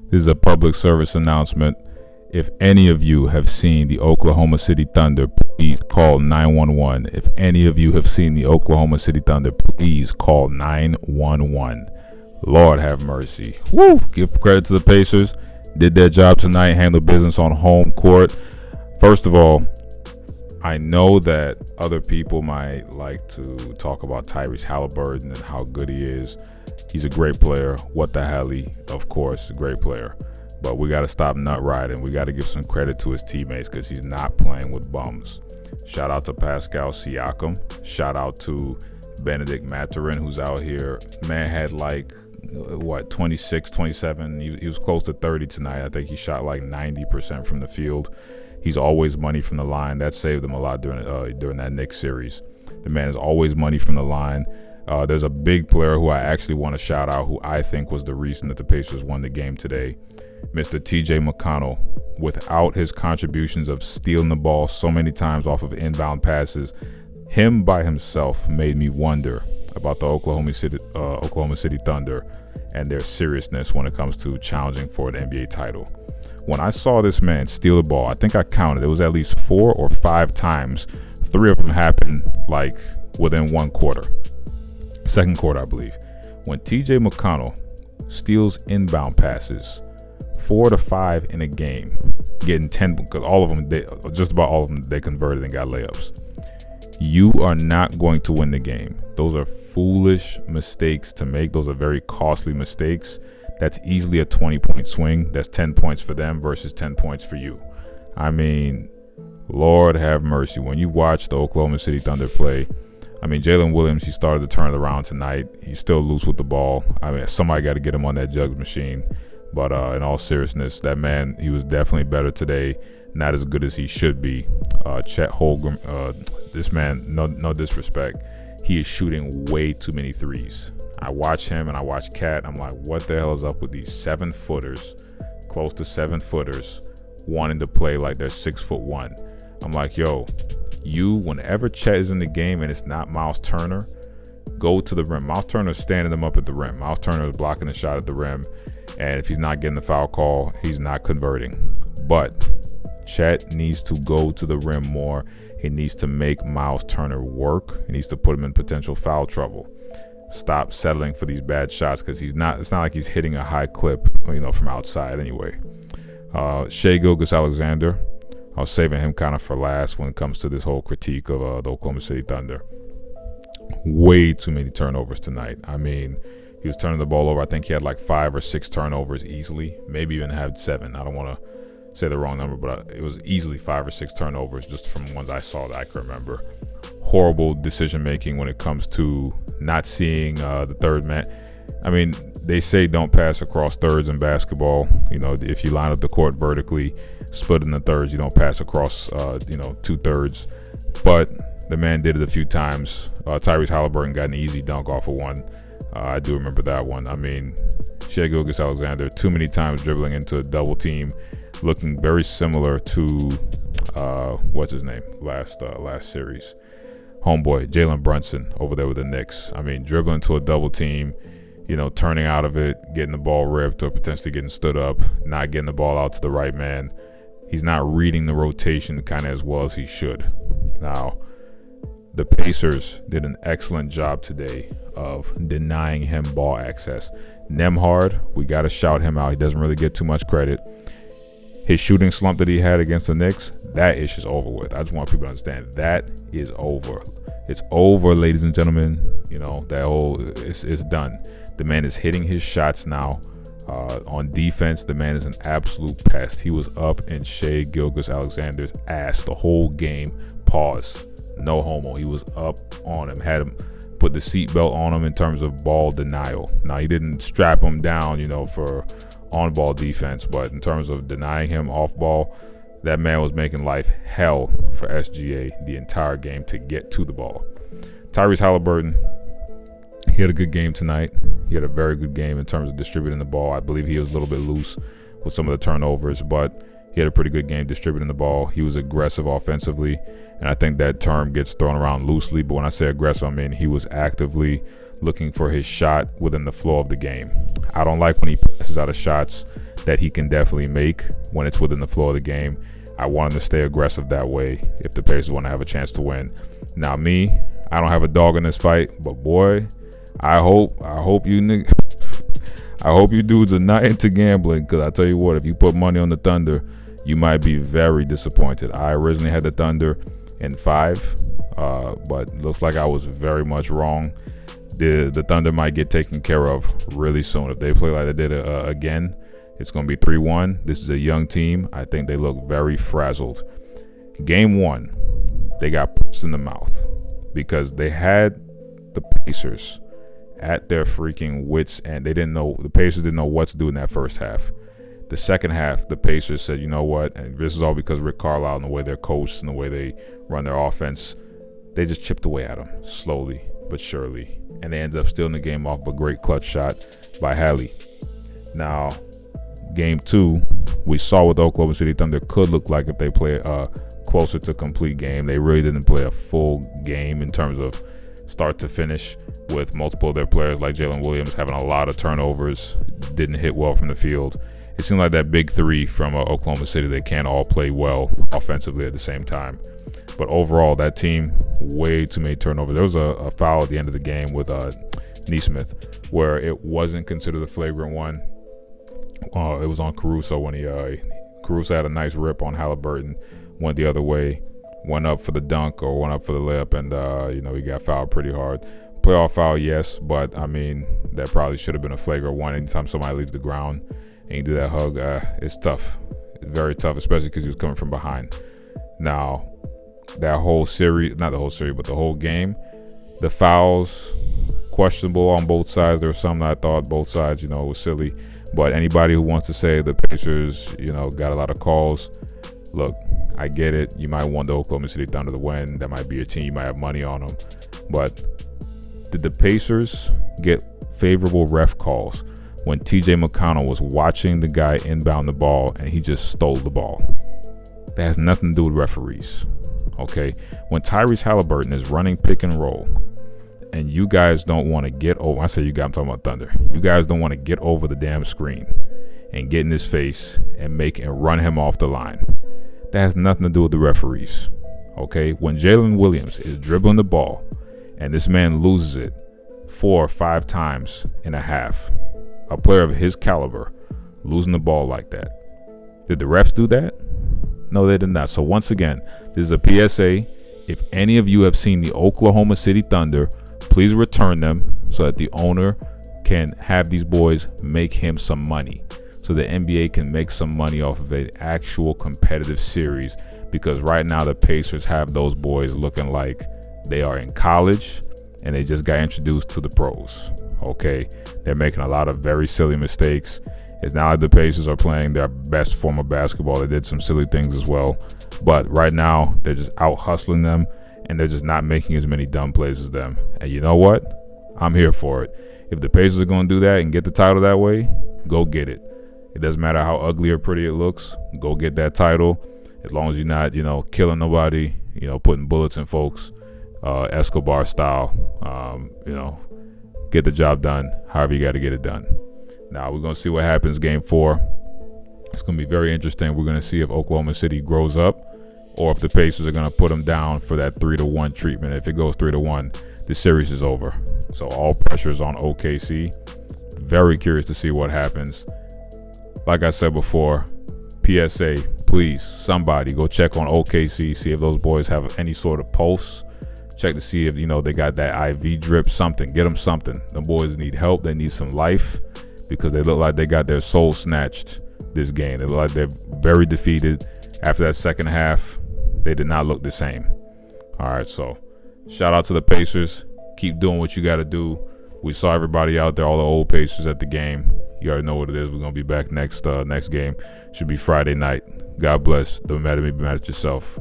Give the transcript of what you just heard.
This is a public service announcement. If any of you have seen the Oklahoma City Thunder, please call 911. If any of you have seen the Oklahoma City Thunder, please call 911. Lord have mercy. Woo! Give credit to the Pacers. Did their job tonight, handled business on home court. First of all, I know that other people might like to talk about Tyrese Halliburton and how good he is. He's a great player. What the hell? Of course, a great player. But we got to stop nut riding. We got to give some credit to his teammates because he's not playing with bums. Shout out to Pascal Siakam. Shout out to Benedict Mathurin, who's out here. Man had 26, 27. He was close to 30 tonight. I think he shot 90% from the field. He's always money from the line. That saved him a lot during that Knicks series. The man is always money from the line. There's a big player who I actually want to shout out who I think was the reason that the Pacers won the game today. Mr. TJ McConnell, without his contributions of stealing the ball so many times off of inbound passes, him by himself made me wonder about the Oklahoma City Thunder and their seriousness when it comes to challenging for an NBA title. When I saw this man steal the ball, I think I counted, it was at least 4 or 5 times. 3 of them happened within one quarter. Second quarter, I believe. When TJ McConnell steals inbound passes, 4 to 5 in a game, getting 10, because just about all of them, they converted and got layups. You are not going to win the game. Those are foolish mistakes to make. Those are very costly mistakes. That's easily a 20-point swing. That's 10 points for them versus 10 points for you. I mean, Lord have mercy. When you watch the Oklahoma City Thunder play, Jalen Williams, he started to turn it around tonight. He's still loose with the ball. Somebody got to get him on that jugs machine. But in all seriousness, that man, he was definitely better today. Not as good as he should be. Chet Holmgren, this man, no disrespect, he is shooting way too many threes. I watch him and I watch Cat. I'm like, what the hell is up with these 7-footers, close to 7-footers, wanting to play like they're 6'1"? I'm like, yo, whenever Chet is in the game and it's not Miles Turner, go to the rim. Miles Turner's standing them up at the rim. Miles Turner is blocking the shot at the rim. And if he's not getting the foul call, he's not converting. But Chet needs to go to the rim more. He needs to make Miles Turner work. He needs to put him in potential foul trouble. Stop settling for these bad shots because it's not like he's hitting a high clip, from outside anyway. Shai Gilgeous-Alexander, I was saving him kind of for last when it comes to this whole critique of the Oklahoma City Thunder. Way too many turnovers tonight. He was turning the ball over. I think he had 5 or 6 turnovers easily, maybe even had 7. I don't want to say the wrong number, but it was easily 5 or 6 turnovers just from ones I saw that I can remember. Horrible decision making when it comes to not seeing the third man. They say don't pass across thirds in basketball. If you line up the court vertically, split in the thirds, you don't pass across 2/3. But the man did it a few times. Tyrese Halliburton got an easy dunk off of one. I do remember that one. Shai Gilgeous-Alexander too many times dribbling into a double team, looking very similar to what's his name last series, homeboy Jalen Brunson over there with the Knicks. Dribbling to a double team, turning out of it, getting the ball ripped or potentially getting stood up, not getting the ball out to the right man. He's not reading the rotation kind of as well as he should. Now, the Pacers did an excellent job today of denying him ball access. Nembhard, we got to shout him out. He doesn't really get too much credit. His shooting slump that he had against the Knicks, that issue is over with. I just want people to understand that is over. It's over, ladies and gentlemen. It's done. The man is hitting his shots now. On defense, the man is an absolute pest. He was up in Shai Gilgeous-Alexander's ass the whole game. Pause. No homo. He was up on him, had him put the seatbelt on him in terms of ball denial. Now, he didn't strap him down, for on-ball defense, but in terms of denying him off-ball, that man was making life hell for SGA the entire game to get to the ball. Tyrese Halliburton, he had a good game tonight. He had a very good game in terms of distributing the ball. I believe he was a little bit loose with some of the turnovers, but he had a pretty good game distributing the ball. He was aggressive offensively, and I think that term gets thrown around loosely, but when I say aggressive, he was actively looking for his shot within the flow of the game. I don't like when he passes out of shots that he can definitely make when it's within the flow of the game. I want him to stay aggressive that way if the Pacers want to have a chance to win. Now me, I don't have a dog in this fight, but boy, I hope you I hope you dudes are not into gambling, because I tell you what, if you put money on the Thunder, you might be very disappointed. I originally had the Thunder in 5, but looks like I was very much wrong. The Thunder might get taken care of really soon. If they play like they did again, it's going to be 3-1. This is a young team. I think they look very frazzled. Game 1, they got punched in the mouth because they had the Pacers at their freaking wits end. The Pacers didn't know what to do in that first half. The second half, the Pacers said, you know what, and this is all because Rick Carlisle and the way they're coached and the way they run their offense, they just chipped away at them slowly but surely, and they ended up stealing the game off of a great clutch shot by Hallie. Now, Game 2, we saw what the Oklahoma City Thunder could look like if they play a closer to complete game. They really didn't play a full game in terms of start to finish, with multiple of their players like Jalen Williams having a lot of turnovers, didn't hit well from the field. It seemed like that big three from Oklahoma City, they can't all play well offensively at the same time. But overall, that team, way too many turnovers. There was a foul at the end of the game with Nesmith where it wasn't considered a flagrant one. It was on Caruso when Caruso had a nice rip on Halliburton, went the other way, went up for the dunk or went up for the layup, and he got fouled pretty hard. Playoff foul, yes, but I mean that probably should have been a flagrant one. Anytime somebody leaves the ground and you do that hug, it's tough. It's very tough, especially because he was coming from behind. Now, that whole series, not the whole series, but the whole game, the fouls, questionable on both sides. There were some that I thought both sides, was silly. But anybody who wants to say the Pacers, got a lot of calls, look, I get it. You might want the Oklahoma City Thunder to win. That might be your team. You might have money on them. But did the Pacers get favorable ref calls when TJ McConnell was watching the guy inbound the ball and he just stole the ball? That has nothing to do with referees. Okay? When Tyrese Halliburton is running pick and roll, and you guys don't want to get over, I say you guys, I'm talking about Thunder. You guys don't want to get over the damn screen and get in his face and run him off the line. That has nothing to do with the referees. Okay? When Jalen Williams is dribbling the ball and this man loses it 4 or 5 times in a half, a player of his caliber losing the ball like that, did the refs do that? No, they did not. So once again, this is a PSA. If any of you have seen the Oklahoma City Thunder, please return them so that the owner can have these boys make him some money, so the NBA can make some money off of an actual competitive series. Because right now the Pacers have those boys looking like they are in college and they just got introduced to the pros. Okay, they're making a lot of very silly mistakes. It's not like the Pacers are playing their best form of basketball. They did some silly things as well, but right now they're just out hustling them, and they're just not making as many dumb plays as them. And you know what? I'm here for it. If the Pacers are going to do that and get the title that way, go get it. It doesn't matter how ugly or pretty it looks. Go get that title. As long as you're not, killing nobody, putting bullets in folks, Escobar style, get the job done however you got to get it done. Now, we're going to see what happens Game 4. It's going to be very interesting. We're going to see if Oklahoma City grows up or if the Pacers are going to put them down for that 3-1 treatment. If it goes 3-1, the series is over. So all pressure is on OKC. Very curious to see what happens. Like I said before, PSA, please, somebody go check on OKC, see if those boys have any sort of pulse. Check to see if, they got that IV drip, something. Get them something. The boys need help. They need some life because they look like they got their soul snatched this game. They look like they're very defeated. After that second half, they did not look the same. All right, so shout out to the Pacers. Keep doing what you got to do. We saw everybody out there, all the old Pacers at the game. You already know what it is. We're going to be back next game. Should be Friday night. God bless. Don't matter to me, be mad at yourself.